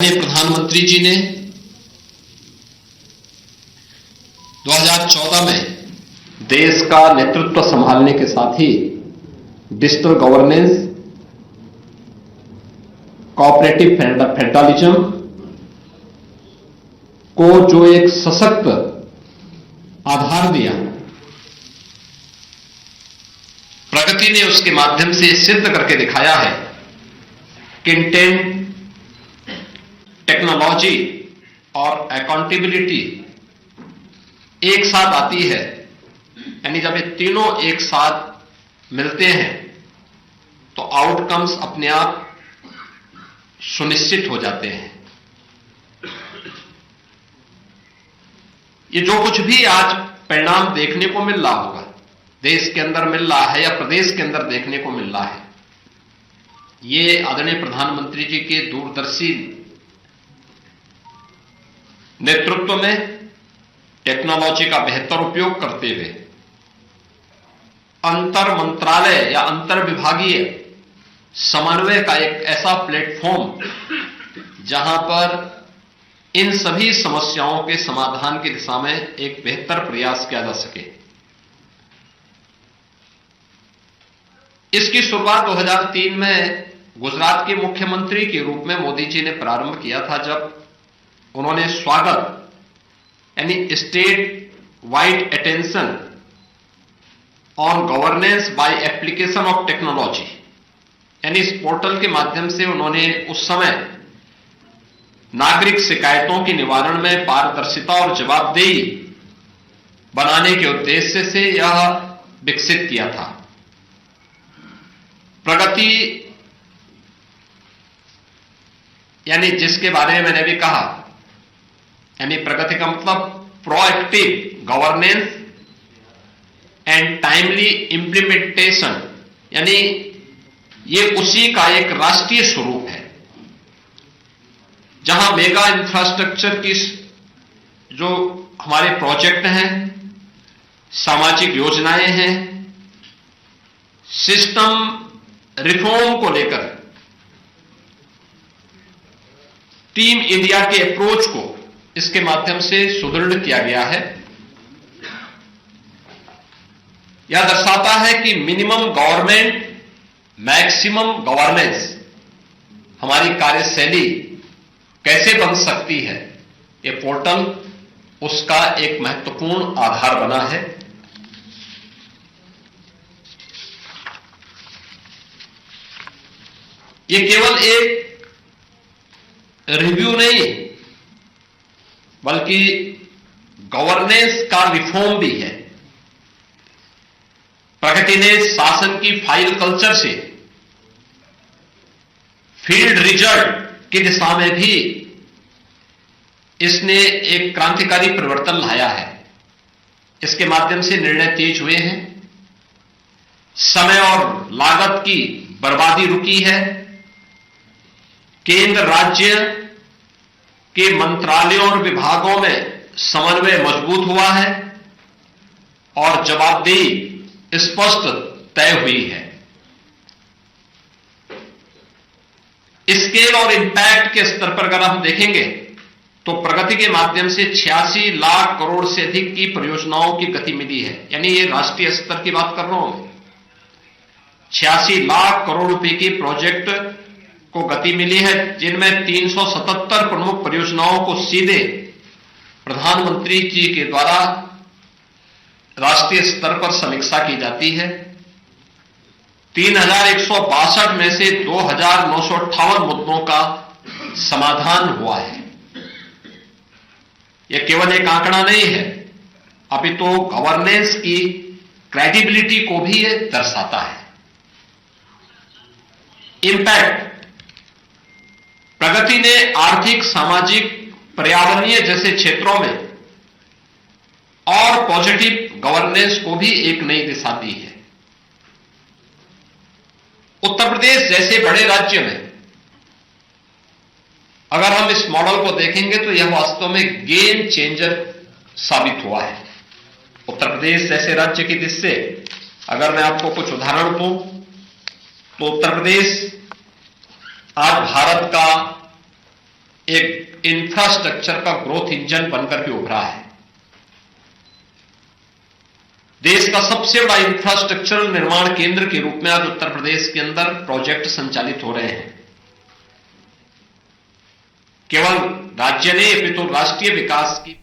प्रधानमंत्री जी ने 2014 में देश का नेतृत्व संभालने के साथ ही डिजिटल गवर्नेंस, कोऑपरेटिव फेडरलिज्म को जो एक सशक्त आधार दिया, प्रगति ने उसके माध्यम से सिद्ध करके दिखाया है कि इंटेंट, टेक्नोलॉजी और अकाउंटेबिलिटी एक साथ आती है। यानी जब ये तीनों एक साथ मिलते हैं तो आउटकम्स अपने आप सुनिश्चित हो जाते हैं। ये जो कुछ भी आज परिणाम देखने को मिल रहा होगा, देश के अंदर मिल रहा है या प्रदेश के अंदर देखने को मिल रहा है, ये आदरणीय प्रधानमंत्री जी के दूरदर्शी नेतृत्व में टेक्नोलॉजी का बेहतर उपयोग करते हुए अंतर मंत्रालय या अंतर विभागीय समन्वय का एक ऐसा प्लेटफॉर्म जहां पर इन सभी समस्याओं के समाधान की दिशा में एक बेहतर प्रयास किया जा सके। इसकी शुरुआत 2003 में गुजरात के मुख्यमंत्री के रूप में मोदी जी ने प्रारंभ किया था, जब उन्होंने स्वागत यानी state wide attention on governance by application of technology, यानी इस पोर्टल के माध्यम से उन्होंने उस समय नागरिक शिकायतों के निवारण में पारदर्शिता और जवाबदेही बनाने के उद्देश्य से यह विकसित किया था। प्रगति यानी जिसके बारे में मैंने भी कहा, यानी प्रगति का मतलब proactive governance and timely implementation, यानी ये उसी का एक राष्ट्रीय स्वरूप है जहां मेगा इंफ्रास्ट्रक्चर की जो हमारे प्रोजेक्ट हैं, सामाजिक योजनाएं हैं, सिस्टम रिफॉर्म को लेकर टीम इंडिया के अप्रोच को इसके माध्यम से सुदृढ़ किया गया है। यह दर्शाता है कि मिनिमम गवर्नमेंट मैक्सिमम गवर्नेंस हमारी कार्यशैली कैसे बन सकती है। यह पोर्टल उसका एक महत्वपूर्ण आधार बना है। यह केवल एक रिव्यू नहीं बल्कि गवर्नेंस का रिफॉर्म भी है। प्रगति ने शासन की फाइल कल्चर से फील्ड रिजल्ट की दिशा में भी इसने एक क्रांतिकारी परिवर्तन लाया है। इसके माध्यम से निर्णय तेज हुए हैं, समय और लागत की बर्बादी रुकी है, केंद्र राज्य के मंत्रालयों और विभागों में समन्वय मजबूत हुआ है और जवाबदेही स्पष्ट तय हुई है। स्केल और इंपैक्ट के स्तर पर अगर हम देखेंगे तो प्रगति के माध्यम से 86 लाख करोड़ से अधिक की परियोजनाओं की गति मिली है। यानी ये राष्ट्रीय स्तर की बात कर रहा हूं, 86 लाख करोड़ रुपए की प्रोजेक्ट को गति मिली है, जिनमें 377 प्रमुख परियोजनाओं को सीधे प्रधानमंत्री जी के द्वारा राष्ट्रीय स्तर पर समीक्षा की जाती है। 3162 में से 2958 मुद्दों का समाधान हुआ है। यह केवल एक आंकड़ा नहीं है, अपितु गवर्नेंस की क्रेडिबिलिटी को भी यह दर्शाता है। इंपैक्ट, प्रगति ने आर्थिक, सामाजिक, पर्यावरणीय जैसे क्षेत्रों में और पॉजिटिव गवर्नेंस को भी एक नई दिशा दी है। उत्तर प्रदेश जैसे बड़े राज्य में अगर हम इस मॉडल को देखेंगे तो यह वास्तव में गेम चेंजर साबित हुआ है। उत्तर प्रदेश जैसे राज्य की दृष्टि से अगर मैं आपको कुछ उदाहरण दूं तो उत्तर प्रदेश आज भारत का एक इंफ्रास्ट्रक्चर का ग्रोथ इंजन बनकर के उभरा है। देश का सबसे बड़ा इंफ्रास्ट्रक्चरल निर्माण केंद्र के रूप में आज उत्तर प्रदेश के अंदर प्रोजेक्ट संचालित हो रहे हैं। केवल राज्य ने अपितु राष्ट्रीय विकास की